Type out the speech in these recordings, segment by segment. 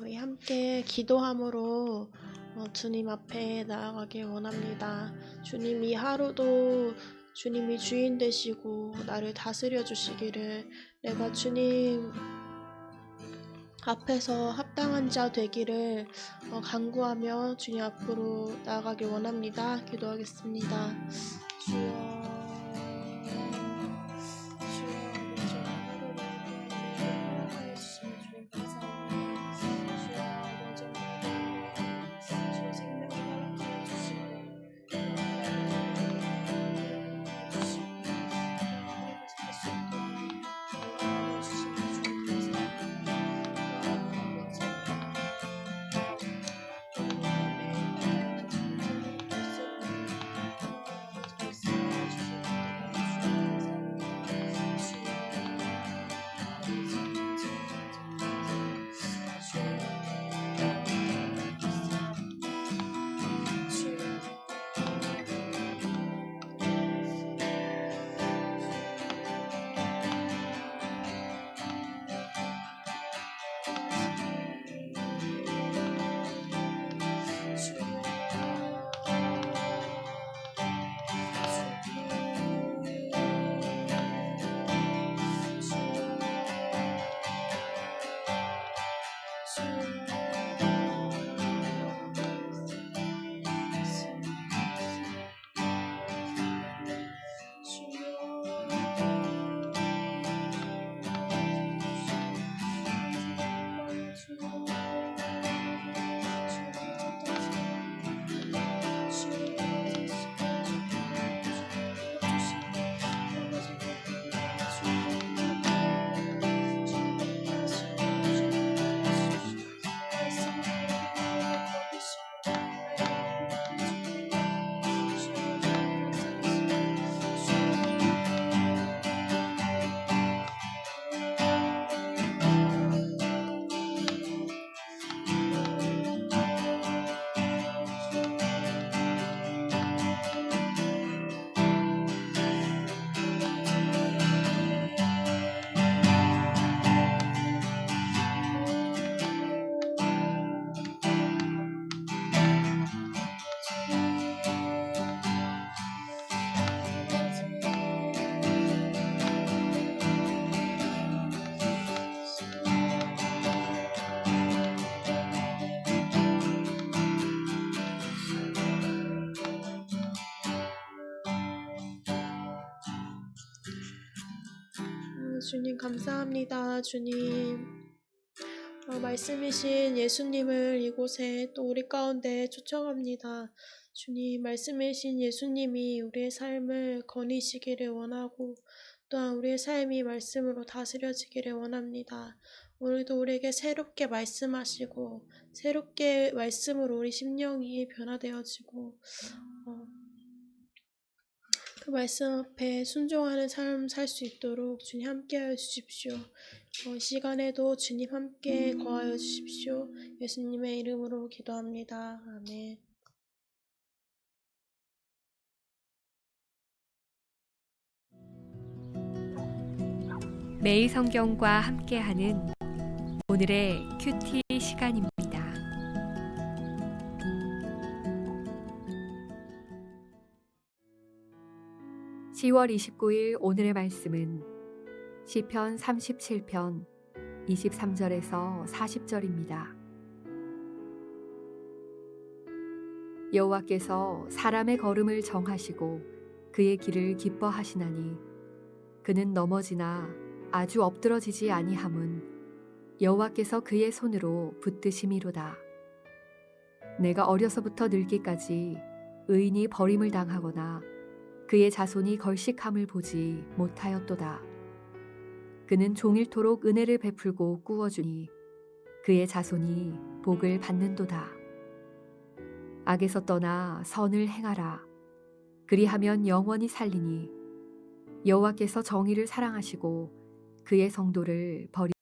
우리 함께 기도함으로 주님 앞에 나아가길 원합니다. 주님, 이 하루도 주님이 주인 되시고 나를 다스려 주시기를, 내가 주님 앞에서 합당한 자 되기를 간구하며 주님 앞으로 나아가길 원합니다. 기도하겠습니다. 주여, 주님 감사합니다. 주님, 말씀이신 예수님을 이곳에 또 우리 가운데 초청합니다. 주님, 말씀이신 예수님이 우리의 삶을 거니시기를 원하고, 또한 우리의 삶이 말씀으로 다스려지기를 원합니다. 오늘도 우리에게 새롭게 말씀하시고, 새롭게 말씀으로 우리 심령이 변화되어지고, 그 말씀 앞에 순종하는 삶 살 수 있도록 주님 함께하여 주십시오. 이 시간에도 주님 함께 거하여 주십시오. 예수님의 이름으로 기도합니다. 아멘. 매일 성경과 함께하는 오늘의 큐티 시간입니다. 10월 29일 오늘의 말씀은 시편 37편 23절에서 40절입니다. 여호와께서 사람의 걸음을 정하시고 그의 길을 기뻐하시나니 그는 넘어지나 아주 엎드러지지 아니함은 여호와께서 그의 손으로 붙드심이로다. 내가 어려서부터 늙기까지 의인이 버림을 당하거나 그의 자손이 걸식함을 보지 못하였도다. 그는 종일토록 은혜를 베풀고 꾸어주니 그의 자손이 복을 받는도다. 악에서 떠나 선을 행하라. 그리하면 영원히 살리니 여호와께서 정의를 사랑하시고 그의 성도를 버리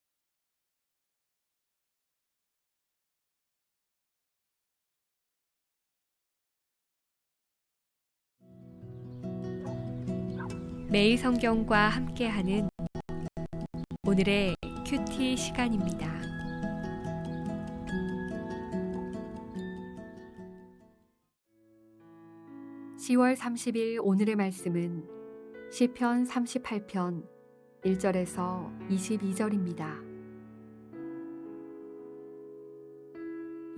매일 성경과 함께하는 오늘의 큐티 시간입니다. 10월 30일 오늘의 말씀은 시편 38편 1절에서 22절입니다.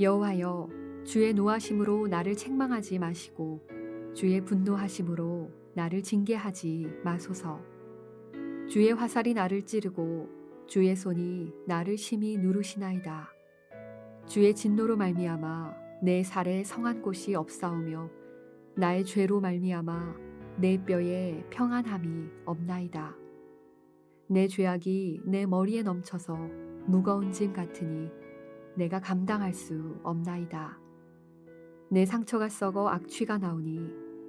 여호와여, 주의 노하심으로 나를 책망하지 마시고 주의 분노하심으로 나를 징계하지 마소서. 주의 화살이 나를 찌르고 주의 손이 나를 심히 누르시나이다. 주의 진노로 말미암아 내 살에 성한 곳이 없사오며 나의 죄로 말미암아 내 뼈에 평안함이 없나이다. 내 죄악이 내 머리에 넘쳐서 무거운 짐 같으니 내가 감당할 수 없나이다. 내 상처가 썩어 악취가 나오니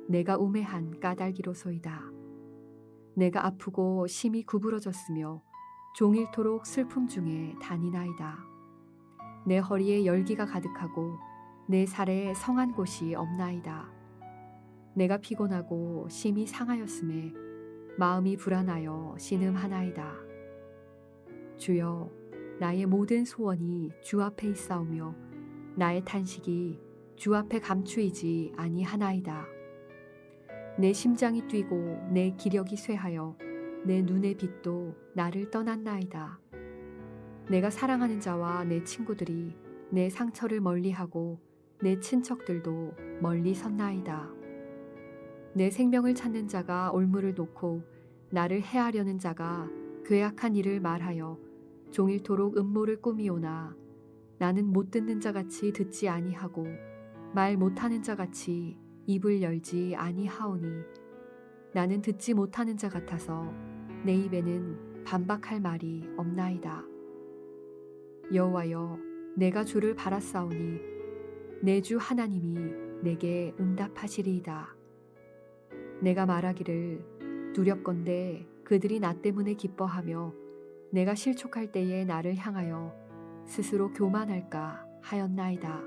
내가 우매한 까닭이로소이다. 내가 아프고 심히 구부러졌으며 종일토록 슬픔 중에 다니나이다. 내 허리에 열기가 가득하고 내 살에 성한 곳이 없나이다. 내가 피곤하고 심히 상하였음에 마음이 불안하여 신음하나이다. 주여, 나의 모든 소원이 주 앞에 있사오며 나의 탄식이 주 앞에 감추이지 아니하나이다. 내 심장이 뛰고 내 기력이 쇠하여 내 눈의 빛도 나를 떠났나이다. 내가 사랑하는 자와 내 친구들이 내 상처를 멀리하고 내 친척들도 멀리 섰나이다. 내 생명을 찾는 자가 올무를 놓고 나를 해하려는 자가 괴악한 일을 말하여 종일토록 음모를 꾸미오나 나는 못 듣는 자같이 듣지 아니하고 말 못하는 자같이 입을 열지 아니하오니 나는 듣지 못하는 자 같아서 내 입에는 반박할 말이 없나이다. 여호와여, 내가 주를 바랐사오니 내 주 하나님이 내게 응답하시리이다. 내가 말하기를 두렵건대 그들이 나 때문에 기뻐하며 내가 실족할 때에 나를 향하여 스스로 교만할까 하였나이다.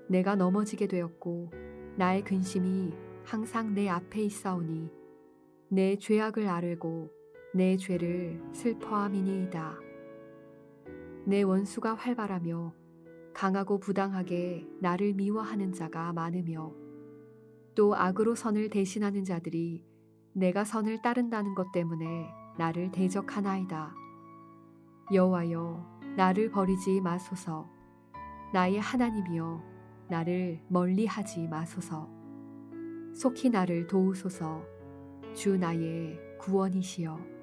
내가 넘어지게 되었고 나의 근심이 항상 내 앞에 있사오니 내 죄악을 아뢰고 내 죄를 슬퍼함이니이다. 내 원수가 활발하며 강하고 부당하게 나를 미워하는 자가 많으며 또 악으로 선을 대신하는 자들이 내가 선을 따른다는 것 때문에 나를 대적하나이다. 여호와여, 나를 버리지 마소서. 나의 하나님이여, 나를 멀리하지 마소서. 속히 나를 도우소서. 주 나의 구원이시여.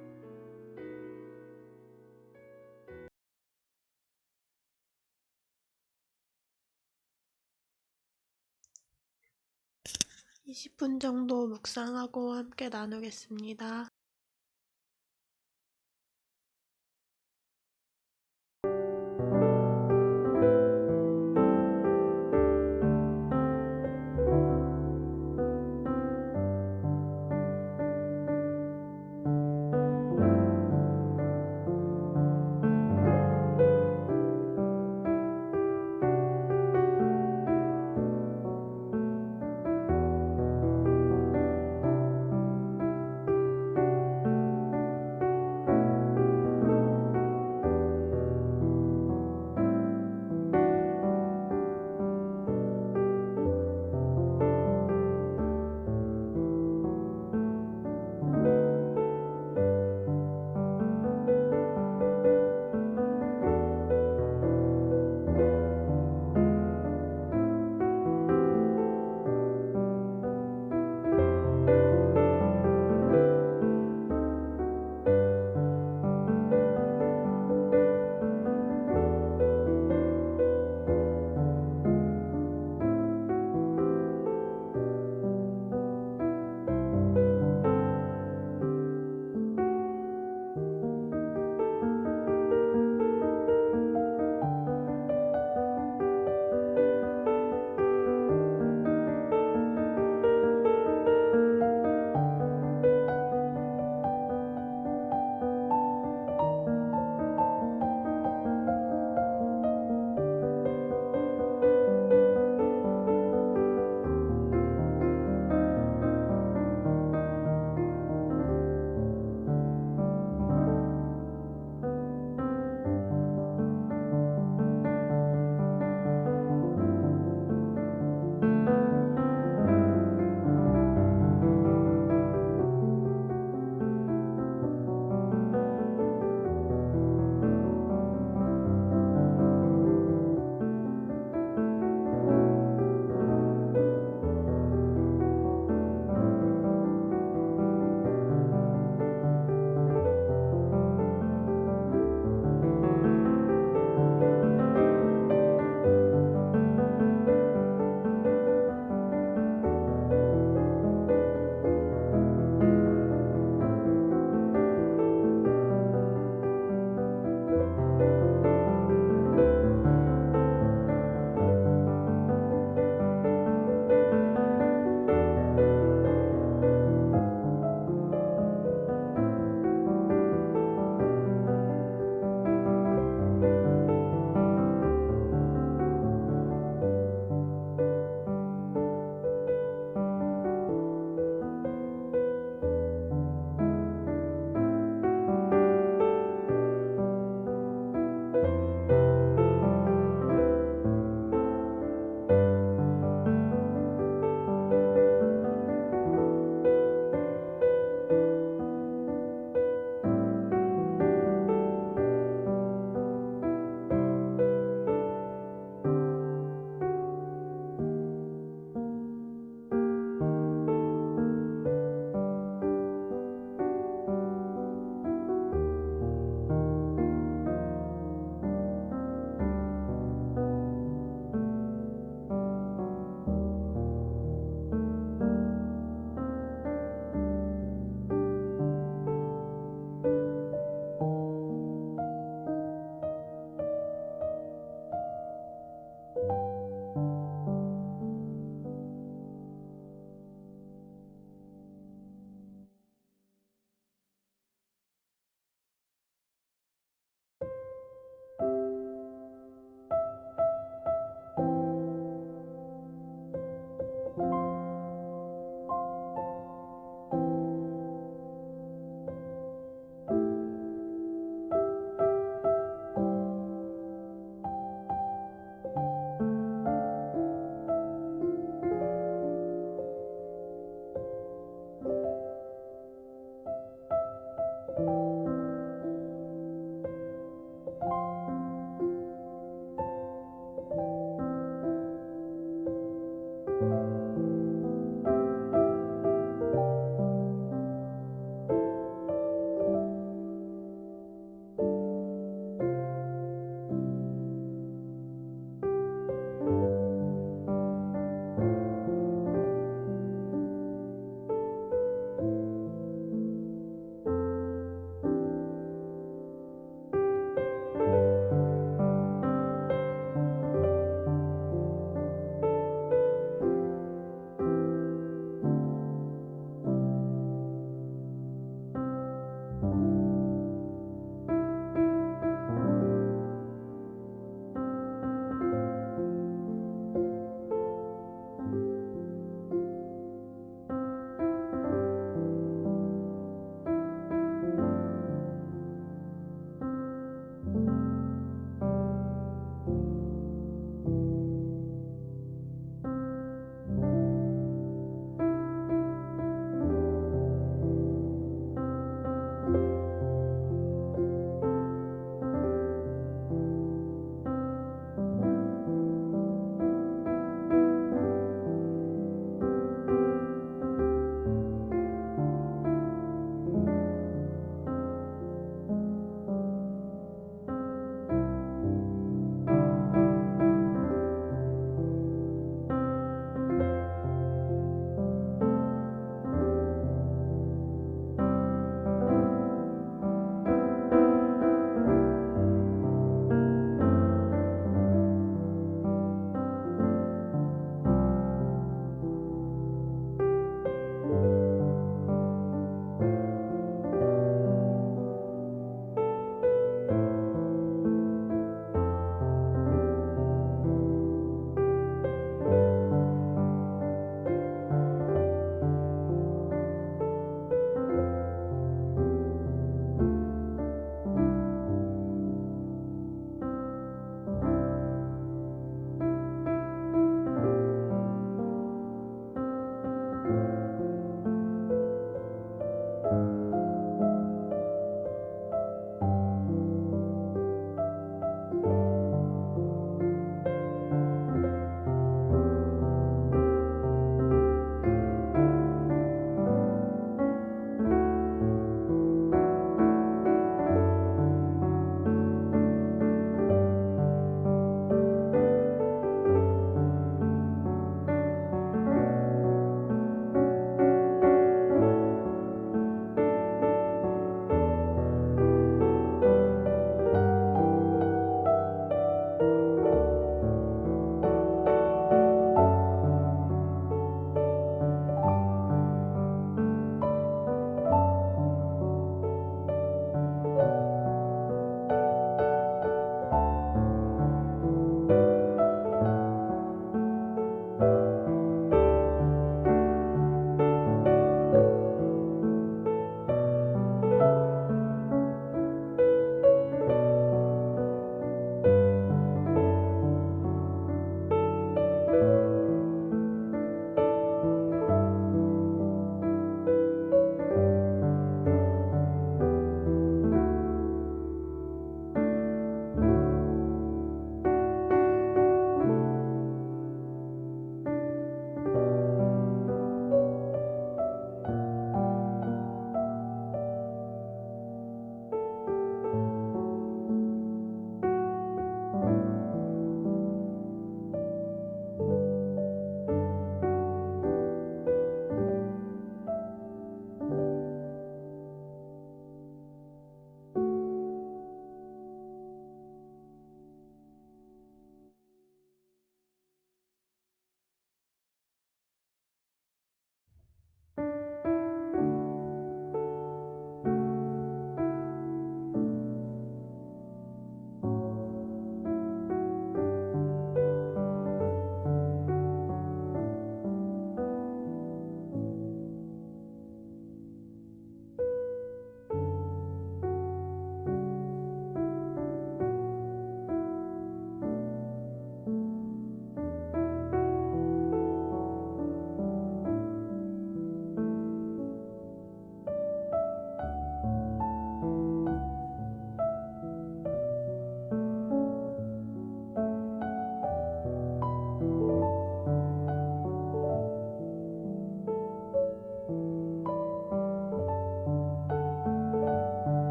이 20분 정도 묵상하고 함께 나누겠습니다.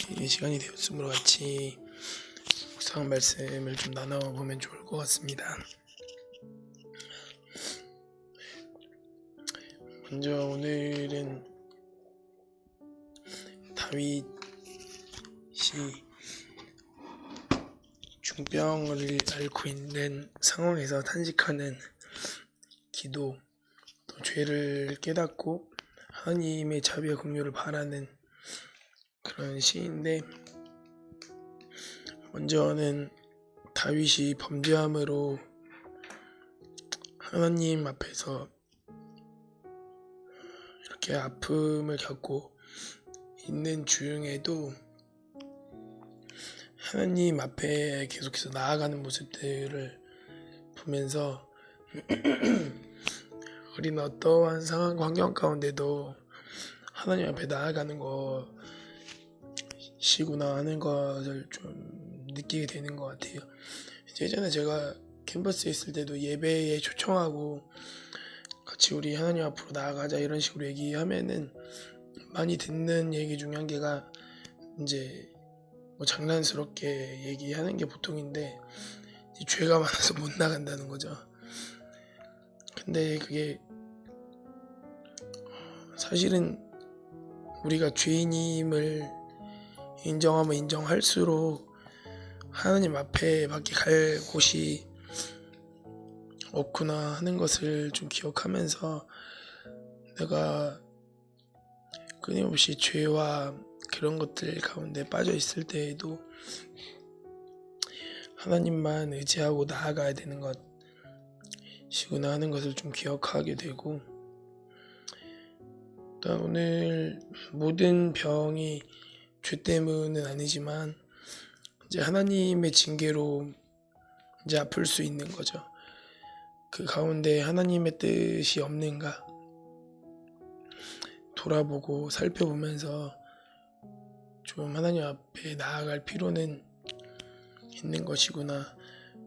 이렇게 시간이 되었으므로 같이 묵상 말씀을 좀 나눠보면 좋을 것 같습니다. 먼저 오늘은 다윗이 중병을 앓고 있는 상황에서 탄식하는 기도, 또 죄를 깨닫고 하나님의 자비와 긍휼을 바라는 그런 시인데, 먼저는 다윗이 범죄함으로 하나님 앞에서 이렇게 아픔을 겪고 있는 중에도 하나님 앞에 계속해서 나아가는 모습들을 보면서 우리는 어떠한 상황 환경 가운데도 하나님 앞에 나아가는 것이구나 하는 것을 좀 느끼게 되는 것 같아요. 예전에 제가 캠퍼스에 있을 때도 예배에 초청하고 같이 우리 하나님 앞으로 나아가자 이런 식으로 얘기하면은 많이 듣는 얘기 중에 한 개가 이제 뭐 장난스럽게 얘기하는 게 보통인데, 죄가 많아서 못 나간다는 거죠. 근데 그게 사실은 우리가 죄인임을 인정하면 인정할수록 하나님 앞에 밖에 갈 곳이 없구나 하는 것을 좀 기억하면서, 내가 끊임없이 죄와 그런 것들 가운데 빠져 있을 때에도 하나님만 의지하고 나아가야 되는 것이구나 하는 것을 좀 기억하게 되고, 또 오늘 모든 병이 죄 때문은 아니지만 이제 하나님의 징계로 이제 아플 수 있는 거죠. 그 가운데 하나님의 뜻이 없는가 돌아보고 살펴보면서 좀 하나님 앞에 나아갈 필요는 있는 것이구나.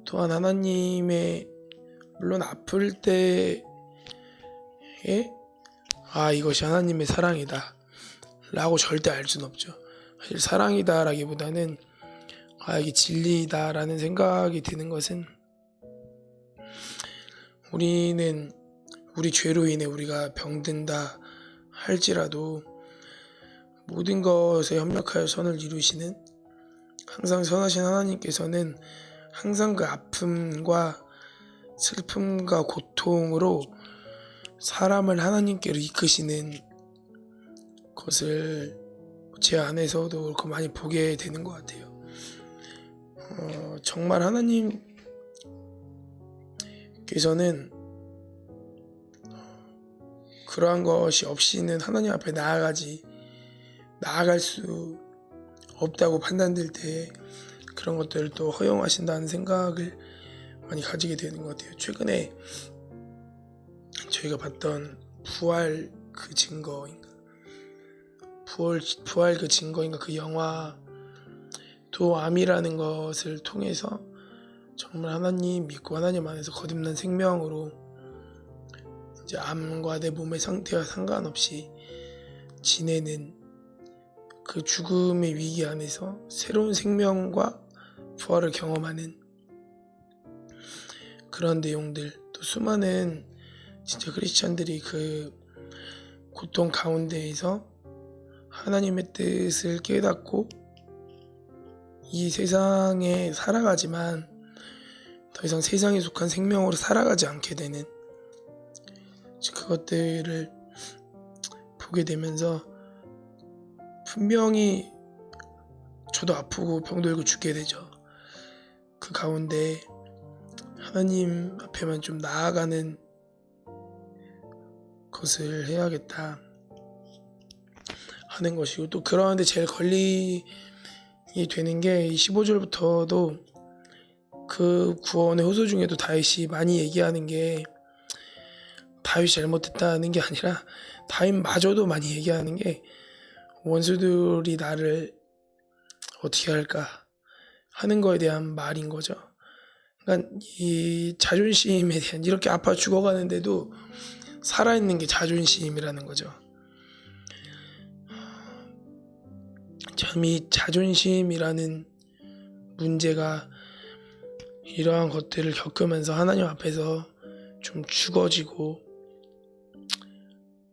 또한 하나님의, 물론 아플 때에 이것이 하나님의 사랑이다 라고 절대 알 수는 없죠. 사실 사랑이다 라기보다는 이게 진리이다 라는 생각이 드는 것은, 우리는 우리 죄로 인해 우리가 병든다 할지라도 모든 것에 협력하여 선을 이루시는 항상 선하신 하나님께서는 항상 그 아픔과 슬픔과 고통으로 사람을 하나님께로 이끄시는 것을 제 안에서도 그렇고 많이 보게 되는 것 같아요. 정말 하나님께서는 그러한 것이 없이는 하나님 앞에 나아갈 수 없다고 판단될 때 그런 것들을 또 허용하신다는 생각을 많이 가지게 되는 것 같아요. 최근에 저희가 봤던 부활 그 증거인가, 부활 그 증거인가, 그 영화도 암이라는 것을 통해서 정말 하나님 믿고 하나님 안에서 거듭난 생명으로 이제 암과 내 몸의 상태와 상관없이 지내는 그 죽음의 위기 안에서 새로운 생명과 부활을 경험하는 그런 내용들, 또 수많은 진짜 크리스찬들이 그 고통 가운데에서 하나님의 뜻을 깨닫고 이 세상에 살아가지만 더 이상 세상에 속한 생명으로 살아가지 않게 되는 그것들을 보게 되면서, 분명히 저도 아프고 병들고 죽게 되죠. 그 가운데 하나님 앞에만 좀 나아가는 것을 해야겠다 하는 것이고, 또 그러한데 제일 걸림이 되는 게 이 15절부터도 그 구원의 호소 중에도 다윗이 많이 얘기하는 게, 다윗이 잘못했다는 게 아니라 다윗마저도 많이 얘기하는 게, 원수들이 나를 어떻게 할까 하는 거에 대한 말인 거죠. 그러니까 이 자존심에 대한, 이렇게 아파 죽어가는데도 살아있는 게 자존심이라는 거죠. 참 이 자존심이라는 문제가 이러한 것들을 겪으면서 하나님 앞에서 좀 죽어지고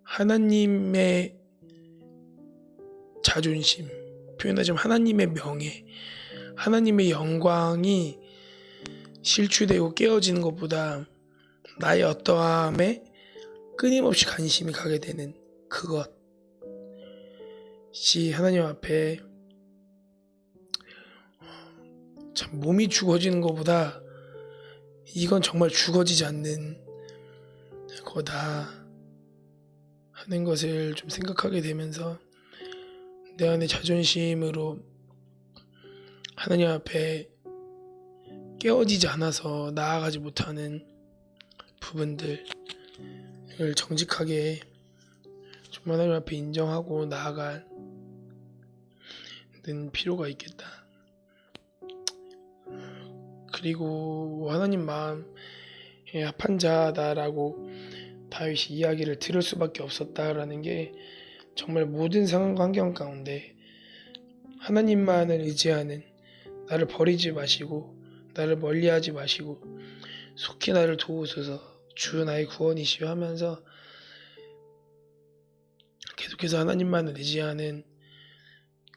하나님의 자존심, 표현하자면 하나님의 명예, 하나님의 영광이 실추되고 깨어지는 것보다 나의 어떠함에 끊임없이 관심이 가게 되는 그것이 하나님 앞에 참 몸이 죽어지는 것보다 이건 정말 죽어지지 않는 거다 하는 것을 좀 생각하게 되면서 내 안의 자존심으로 하나님 앞에 깨어지지 않아서 나아가지 못하는 부분들을 정직하게 좀 하나님 앞에 인정하고 나아가는 필요가 있겠다. 그리고 하나님 마음에 합한 자다라고 다윗이 이야기를 들을 수밖에 없었다라는 게 정말 모든 상황 환경 가운데 하나님만을 의지하는, 나를 버리지 마시고 나를 멀리하지 마시고 속히 나를 도우소서, 주 나의 구원이시여 하면서 계속해서 하나님만을 의지하는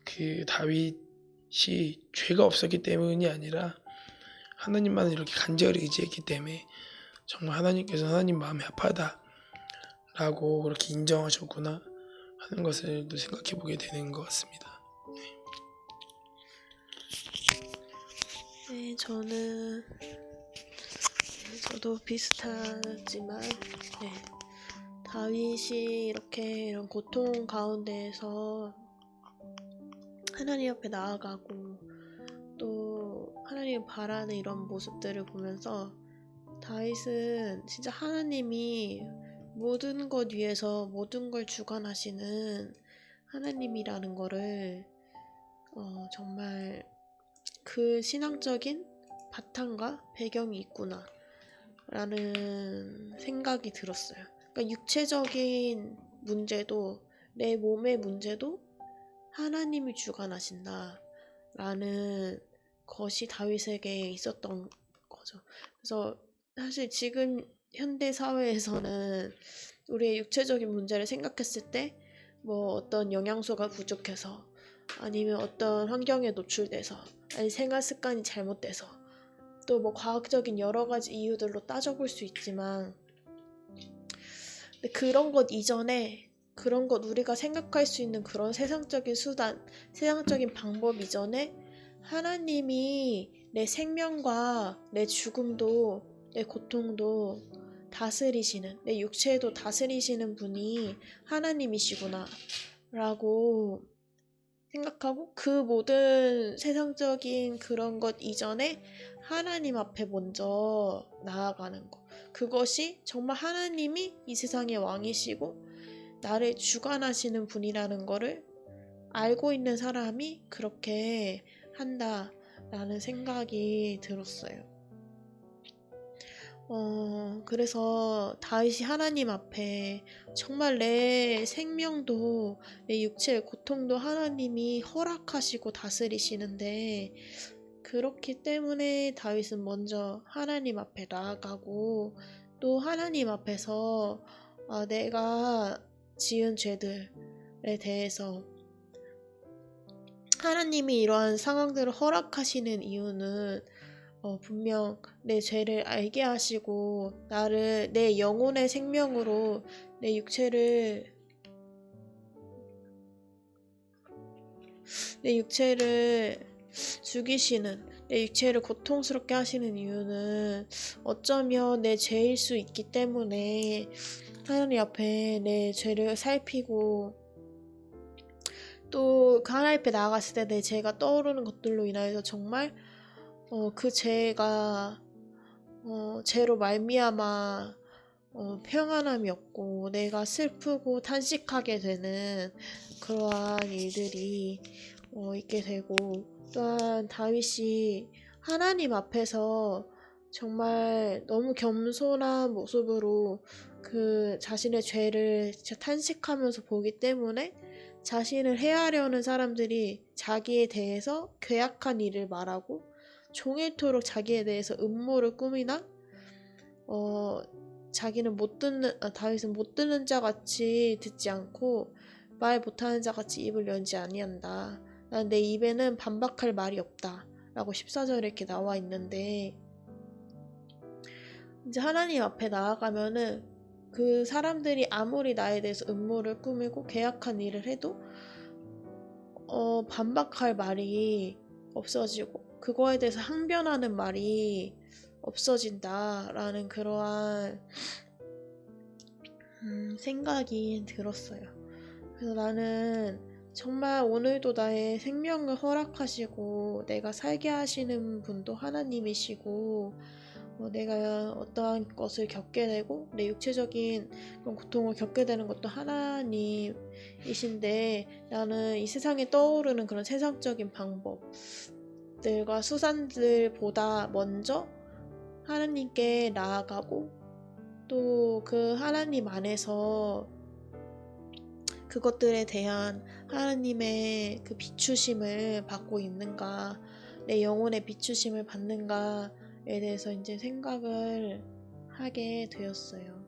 그 다윗이 죄가 없었기 때문이 아니라 하나님만을 이렇게 간절히 의지했기 때문에 정말 하나님께서 하나님 마음에 합하다라고 그렇게 인정하셨구나 하는 것을 또 생각해 보게 되는 것 같습니다. 네, 저도 비슷하지만, 네, 다윗이 이렇게 이런 고통 가운데에서 하나님 앞에 나아가고 또 하나님 바라는 이런 모습들을 보면서 다윗은 진짜 하나님이 모든 것 위에서 모든 걸 주관하시는 하나님이라는 거를 정말 그 신앙적인 바탕과 배경이 있구나 라는 생각이 들었어요. 그러니까 육체적인 문제도, 내 몸의 문제도 하나님이 주관하신다 라는 것이 다윗에게 있었던 거죠. 그래서 사실 지금 현대 사회에서는 우리의 육체적인 문제를 생각했을 때 뭐 어떤 영양소가 부족해서, 아니면 어떤 환경에 노출돼서, 아니 생활 습관이 잘못돼서, 또 뭐 과학적인 여러 가지 이유들로 따져볼 수 있지만, 근데 그런 것 이전에, 그런 것 우리가 생각할 수 있는 그런 세상적인 수단, 세상적인 방법 이전에 하나님이 내 생명과 내 죽음도, 내 고통도 다스리시는, 내 육체도 다스리시는 분이 하나님이시구나 라고 생각하고, 그 모든 세상적인 그런 것 이전에 하나님 앞에 먼저 나아가는 것, 그것이 정말 하나님이 이 세상의 왕이시고 나를 주관하시는 분이라는 거를 알고 있는 사람이 그렇게 한다라는 생각이 들었어요. 그래서 다윗이 하나님 앞에 정말 내 생명도, 내 육체의 고통도 하나님이 허락하시고 다스리시는데, 그렇기 때문에 다윗은 먼저 하나님 앞에 나아가고, 또 하나님 앞에서 내가 지은 죄들에 대해서 하나님이 이러한 상황들을 허락하시는 이유는 분명 내 죄를 알게 하시고 나를, 내 영혼의 생명으로 내 육체를 죽이시는, 내 육체를 고통스럽게 하시는 이유는 어쩌면 내 죄일 수 있기 때문에 하나님 앞에 내 죄를 살피고, 또 하나님 앞에 나아갔을 때 내 죄가 떠오르는 것들로 인하여서 정말 그 죄가 죄로 말미암아 평안함이 없고 내가 슬프고 탄식하게 되는 그러한 일들이 있게 되고, 또한 다윗이 하나님 앞에서 정말 너무 겸손한 모습으로 그 자신의 죄를 진짜 탄식하면서 보기 때문에 자신을 해하려는 사람들이 자기에 대해서 괴악한 일을 말하고 종일토록 자기에 대해서 음모를 꾸미나 자기는 다윗은 못 듣는 자 같이 듣지 않고 말 못하는 자 같이 입을 열지 아니한다. 난 내 입에는 반박할 말이 없다. 라고 14절에 이렇게 나와 있는데, 이제 하나님 앞에 나아가면은 그 사람들이 아무리 나에 대해서 음모를 꾸미고 계약한 일을 해도 반박할 말이 없어지고 그거에 대해서 항변하는 말이 없어진다라는 그러한 생각이 들었어요. 그래서 나는 정말 오늘도 나의 생명을 허락하시고 내가 살게 하시는 분도 하나님이시고 내가 어떠한 것을 겪게 되고 내 육체적인 그런 고통을 겪게 되는 것도 하나님이신데, 나는 이 세상에 떠오르는 그런 세상적인 방법들과 수단들보다 먼저 하나님께 나아가고 또 그 하나님 안에서 그것들에 대한 하나님의 그 비추심을 받고 있는가, 내 영혼의 비추심을 받는가에 대해서 이제 생각을 하게 되었어요.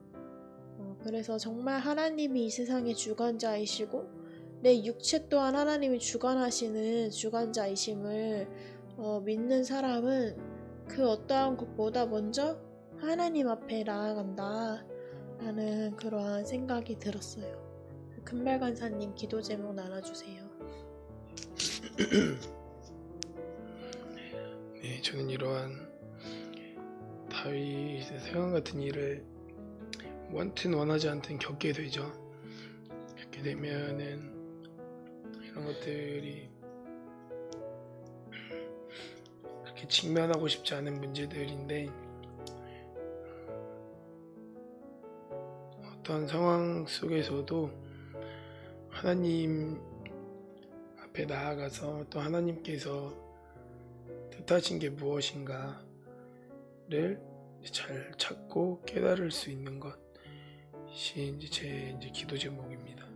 그래서 정말 하나님이 이 세상의 주관자이시고 내 육체 또한 하나님이 주관하시는 주관자이심을 믿는 사람은 그 어떠한 것보다 먼저 하나님 앞에 나아간다 라는 그러한 생각이 들었어요. 금발간사님 기도 제목 나눠주세요. 네, 저는 이러한 다윗의 상황 같은 일을 원튼 원하지 않든 겪게 되죠. 겪게 되면은 이런 것들이 그렇게 직면하고 싶지 않은 문제들인데, 어떤 상황 속에서도 하나님 앞에 나아가서 또 하나님께서 뜻하신 게 무엇인가를 잘 찾고 깨달을 수 있는 것이 제 기도 제목입니다.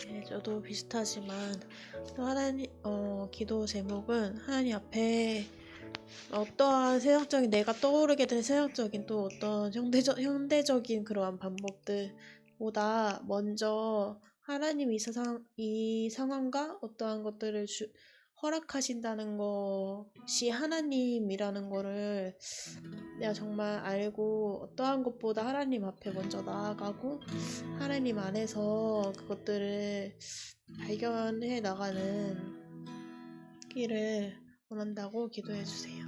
네, 저도 비슷하지만 또 하나님 기도 제목은 하나님 앞에 어떠한 세상적인 내가 떠오르게 된 세상적인 또 어떤 현대적인 그러한 방법들보다 먼저 하나님 이 상황과 어떠한 것들을 허락하신다는 것이 하나님이라는 거를 내가 정말 알고 어떠한 것보다 하나님 앞에 먼저 나아가고 하나님 안에서 그것들을 발견해 나가는 길을 원한다고 기도해 주세요.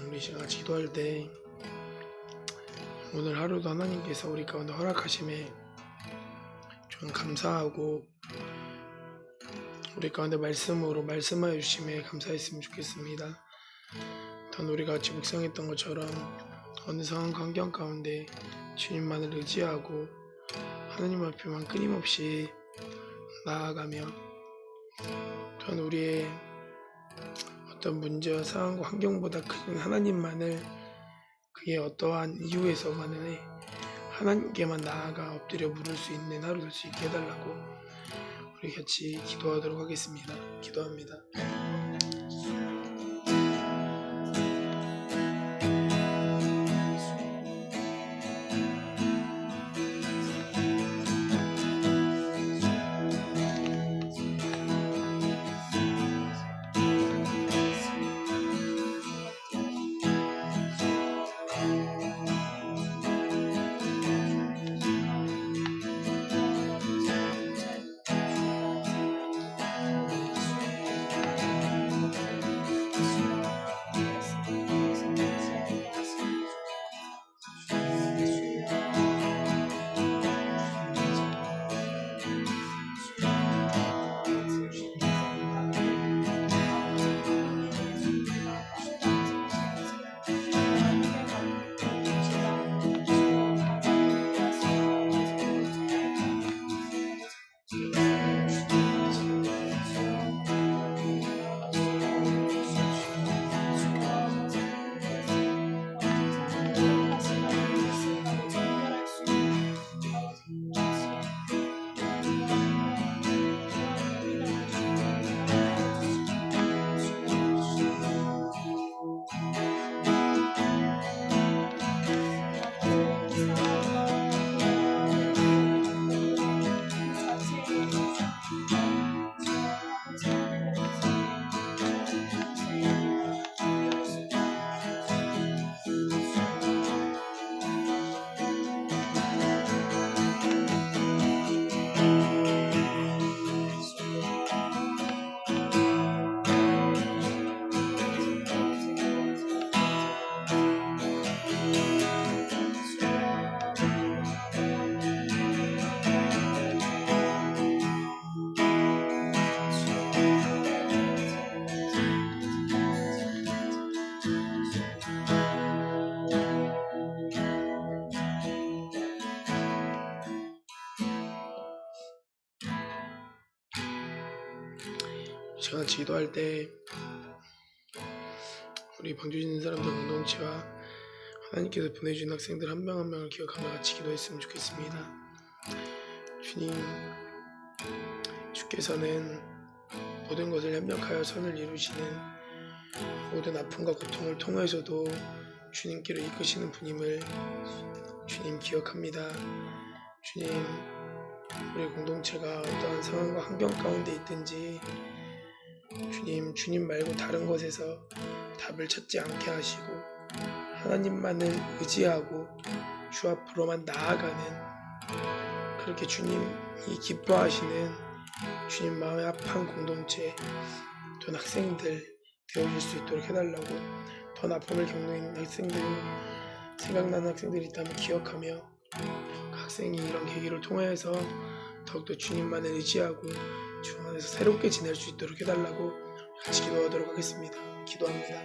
우리 시간 기도할 때 오늘 하루도 하나님께서 우리 가운데 허락하심에 저는 감사하고 우리 가운데 말씀으로 말씀하여 주심에 감사했으면 좋겠습니다. 전 우리가 같이 묵상했던 것처럼 어느 상황 환경 가운데 주님만을 의지하고 하나님 앞에만 끊임없이 나아가며 전 우리의 어떤 문제와 상황과 환경보다 큰 하나님만을 그의 어떠한 이유에서 간에 하나님께만 나아가 엎드려 물을 수 있는 하루 될 수 있게 해달라고 우리 같이 기도하도록 하겠습니다. 기도합니다. 제가 기도할 때 우리 방주신 사람들 공동체와 하나님께서 보내주신 학생들 한 명 한 명을 기억하며 같이 기도했으면 좋겠습니다. 주님, 주께서는 모든 것을 협력하여 선을 이루시는 모든 아픔과 고통을 통해서도 주님께로 이끄시는 분임을 주님 기억합니다. 주님, 우리 공동체가 어떠한 상황과 환경 가운데 있든지 주님 말고 다른 곳에서 답을 찾지 않게 하시고 하나님만을 의지하고 주 앞으로만 나아가는, 그렇게 주님이 기뻐하시는 주님 마음의 합한 공동체, 또 학생들 되어줄 수 있도록 해달라고, 더 아픔을 겪는 있는 학생들, 생각나는 학생들이 있다면 기억하며 그 학생이 이런 계기를 통해서 더욱더 주님만을 의지하고 주 안에서 새롭게 지낼 수 있도록 해달라고 같이 기도하도록 하겠습니다. 기도합니다.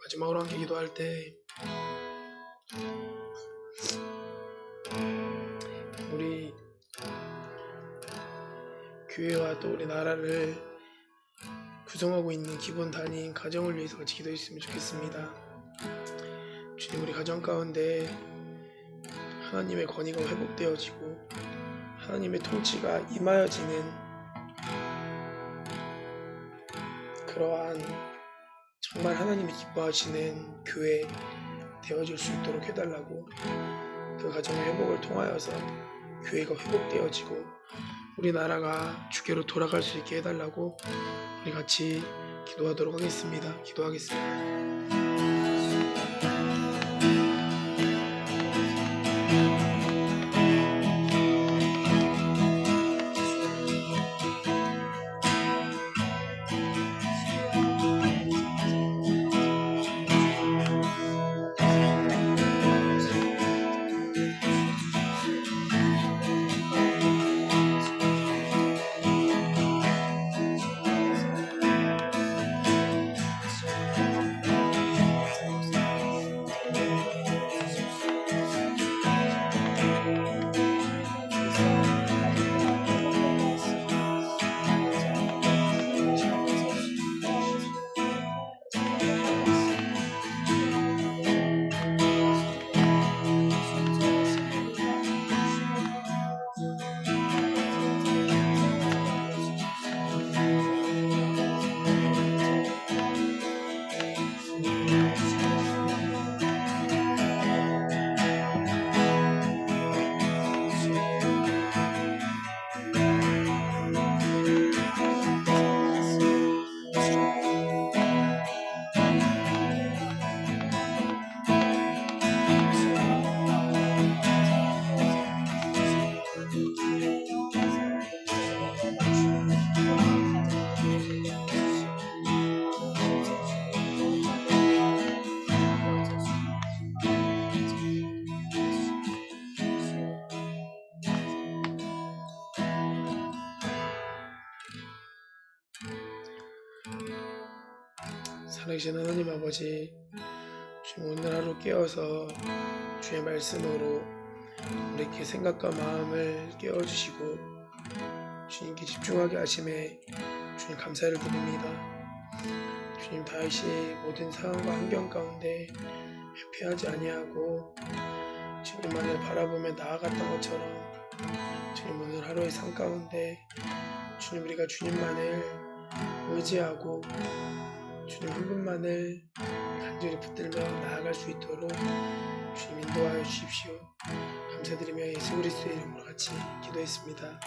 마지막으로 함께 기도할 때 우리 교회와 또 우리 나라를 구성하고 있는 기본 단위인 가정을 위해서 같이 기도했으면 좋겠습니다. 주님, 우리 가정 가운데 하나님의 권위가 회복되어지고 하나님의 통치가 임하여지는 그러한 정말 하나님이 기뻐하시는 교회 되어질 수 있도록 해달라고, 그 가정의 회복을 통하여서 교회가 회복되어지고 우리나라가 주께로 돌아갈 수 있게 해달라고 우리 같이 기도하도록 하겠습니다. 기도하겠습니다. 살아계신 하나님 아버지, 주님 오늘 하루 깨어서 주의 말씀으로 우리에게 생각과 마음을 깨워주시고 주님께 집중하게 하심에 주님 감사를 드립니다. 주님 다윗이 모든 상황과 환경 가운데 회피하지 아니하고 주님만을 바라보며 나아갔던 것처럼 주님 오늘 하루의 삶 가운데 주님 우리가 주님만을 의지하고 주님 한 분만을 간절히 붙들며 나아갈 수 있도록 주님 인도하여 주십시오. 감사드리며 예수 그리스도의 이름으로 같이 기도했습니다.